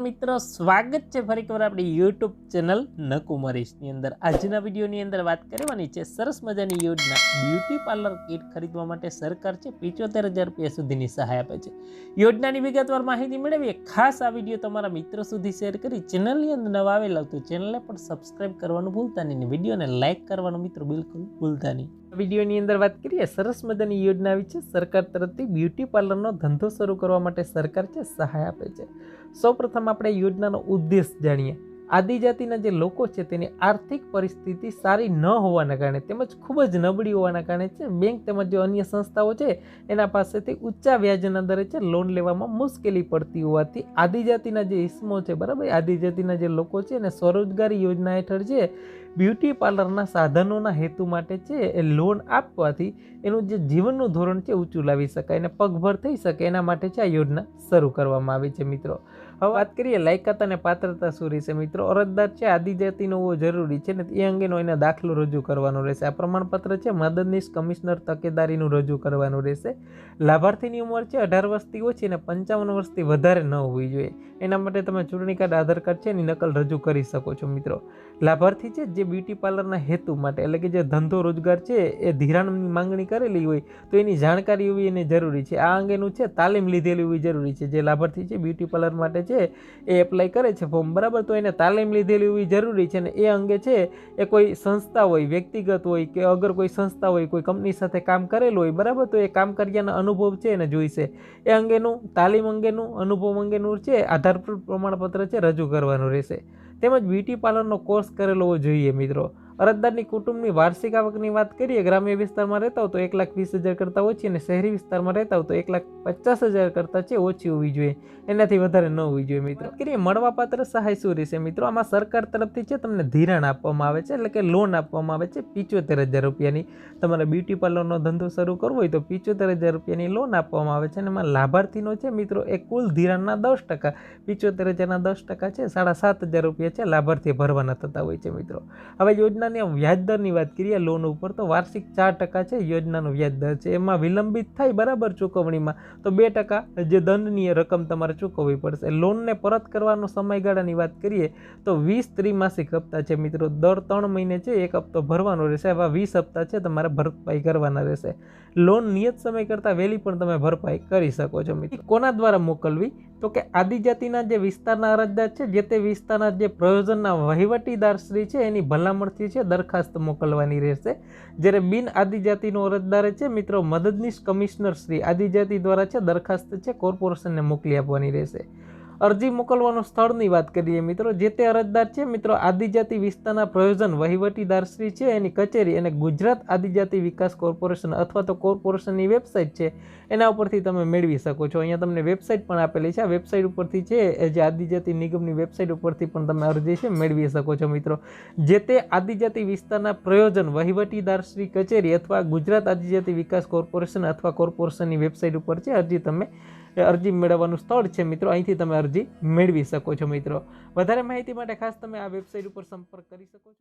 મિત્રો સ્વાગત છે ફરી એકવાર આપણી યુટ્યુબ ચેનલ નકુમરીશની અંદર। આજના વિડીયોની અંદર વાત કરવાની છે સરસ મજાની યોજના બ્યુટી પાર્લર કિટ ખરીદવા માટે સરકાર છે 75,000 રૂપિયા સુધીની સહાય આપે છે। યોજનાની વિગતવાર માહિતી મેળવીએ। ખાસ આ વિડીયો તમારા મિત્રો સુધી શેર કરી ચેનલની અંદર નવા આવેલા તો ચેનલને પણ સબસ્ક્રાઇબ કરવાનું ભૂલતા નહીં, વિડીયોને લાઇક કરવાનું મિત્રો બિલકુલ ભૂલતા નહીં। વિડીયોની અંદર વાત કરીએ સરસ મજાની યોજના આવી છે સરકાર તરફથી બ્યુટી પાર્લરનો ધંધો શરૂ કરવા માટે સરકાર છે સહાય આપે છે। સૌપ્રથમ આપણે યોજનાનો ઉદ્દેશ જાણીએ। આદિજાતિના જે લોકો છે તેની આર્થિક પરિસ્થિતિ સારી ન હોવાના કારણે તેમજ ખૂબ જ નબળી હોવાના કારણે છે બેંક તેમજ જે અન્ય સંસ્થાઓ છે એના પાસેથી ઊંચા વ્યાજના દરે છે લોન લેવામાં મુશ્કેલી પડતી હોવાથી આદિજાતિના જે ઇસમો છે બરાબર, આદિજાતિના જે લોકો છે એને સ્વરોજગારી યોજના હેઠળ છે બ્યુટી પાર્લરના સાધનોના હેતુ માટે છે એ લોન આપવાથી એનું જે જીવનનું ધોરણ છે ઊંચું લાવી શકાય અને પગભર થઈ શકે એના માટે છે આ યોજના શરૂ કરવામાં આવી છે। મિત્રો હવે વાત કરીએ લાયકાત અને પાત્રતા શું રહેશે। મિત્રો અરજદાર છે આદિજાતિનો હોવો જરૂરી છે ને એ અંગેનો એને દાખલો રજૂ કરવાનો રહેશે। આ પ્રમાણપત્ર છે મદદનીશ કમિશનર તકેદારીનું રજૂ કરવાનું રહેશે। લાભાર્થીની ઉંમર છે 18 વર્ષથી ઓછી અને 55 વર્ષથી વધારે ન હોવી જોઈએ। એના માટે તમે ચૂંટણી કાર્ડ, આધાર કાર્ડ છે એની નકલ રજૂ કરી શકો છો। મિત્રો લાભાર્થી છે જે બ્યુટી પાર્લરના હેતુ માટે એટલે કે જે ધંધો રોજગાર છે એ ધિરાણની માંગણી કરેલી હોય તો એની જાણકારી હોવી એને જરૂરી છે। આ અંગેનું છે તાલીમ લીધેલી હોવી જરૂરી છે। જે લાભાર્થી છે બ્યુટી પાર્લર માટે છે એ એપ્લાય કરે છે ફોર્મ બરાબર, તો એને તાલીમ લીધેલી હોવી જરૂરી છે અને એ અંગે છે એ કોઈ સંસ્થા હોય, વ્યક્તિગત હોય કે અગર કોઈ સંસ્થા હોય, કોઈ કંપની સાથે કામ કરેલું હોય બરાબર, તો એ કામ કર્યાનો અનુભવ છે એને જોઈશે। એ અંગેનું તાલીમ અંગેનું અનુભવ અંગેનું છે આધારભૂત પ્રમાણપત્ર છે રજૂ કરવાનું રહેશે। તેમજ બ્યુટી પાર્લરનો કોર્સ કરેલો હોવો જોઈએ। મિત્રો અરજદારની કુટુંબની વાર્ષિક આવકની વાત કરીએ, ગ્રામ્ય વિસ્તારમાં રહેતા હોય તો 1,20,000 કરતાં ઓછી અને શહેરી વિસ્તારમાં રહેતા હોય તો 1,50,000 કરતાં છે ઓછી હોવી જોઈએ, એનાથી વધારે ન હોવી જોઈએ। મિત્રો કરીએ મળવાપાત્ર સહાય શું રહેશે। મિત્રો આમાં સરકાર તરફથી છે તમને ધિરાણ આપવામાં આવે છે એટલે કે લોન આપવામાં આવે છે 75,000 રૂપિયાની। તમારે બ્યુટી પાર્લરનો ધંધો શરૂ કરવો હોય તો 75,000 રૂપિયાની લોન આપવામાં આવે છે અને એમાં લાભાર્થીનો છે મિત્રો એ કુલ ધિરાણના 10%, 75,000ના 10% છે 7,500 રૂપિયા છે લાભાર્થી ભરવાના થતા હોય છે। મિત્રો હવે યોજનાની વ્યાજદરની વાત કરીએ લોન ઉપર તો વાર્ષિક 4% છે યોજનાનો વ્યાજદર છે। એમાં વિલંબિત થાય બરાબર ચૂકવણીમાં તો 2% જે દંડનીય રકમ તમારે ચૂકવવી પડશે। લોનને પરત કરવાનો સમયગાળાની વાત કરીએ તો 20 ત્રિમાસિક હપ્તા છે। મિત્રો દર 3 મહિને છે એક હપ્તો ભરવાનો રહેશે। આવા 20 હપ્તા છે તમારે ભરપાઈ કરવાના રહેશે। લોન નિયત સમય કરતાં વહેલી પણ તમે ભરપાઈ કરી શકો છો। મિત્રો કોના દ્વારા મોકલવી તો કે આદિજાતિના જે વિસ્તારના અરજદાર છે જે તે વિસ્તારના જે પ્રયોજનના વહીવટીદાર શ્રી છે એની ભલામણથી છે દરખાસ્ત મોકલવાની રહેશે। જ્યારે બિન આદિજાતિનો અરજદાર છે મિત્રો મદદનીશ કમિશનર શ્રી આદિજાતિ દ્વારા છે દરખાસ્ત છે કોર્પોરેશનને મોકલી આપવાની રહેશે। અરજી મોકલવાનું સ્થળની વાત કરીએ મિત્રો, જે તે અરજદાર છે મિત્રો આદિજાતિ વિસ્તારના પ્રયોજન વહીવટીદાર શ્રી છે એની કચેરી અને ગુજરાત આદિજાતિ વિકાસ કોર્પોરેશન અથવા તો કોર્પોરેશનની વેબસાઇટ છે એના ઉપરથી તમે મેળવી શકો છો। અહીંયા તમને વેબસાઇટ પણ આપેલી છે, આ વેબસાઇટ ઉપરથી છે જે આદિજાતિ નિગમની વેબસાઇટ ઉપરથી પણ તમે અરજી છે મેળવી શકો છો। મિત્રો જે તે આદિજાતિ વિસ્તારના પ્રયોજન વહીવટીદાર શ્રી કચેરી અથવા ગુજરાત આદિજાતિ વિકાસ કોર્પોરેશન અથવા કોર્પોરેશનની વેબસાઇટ ઉપર છે અરજી મેળવવાનું સ્થળ છે। મિત્રો અહીંથી તમે અરજી મેળવી શકો છો। મિત્રો વધારે માહિતી માટે ખાસ તમે આ વેબસાઇટ ઉપર સંપર્ક કરી શકો છો।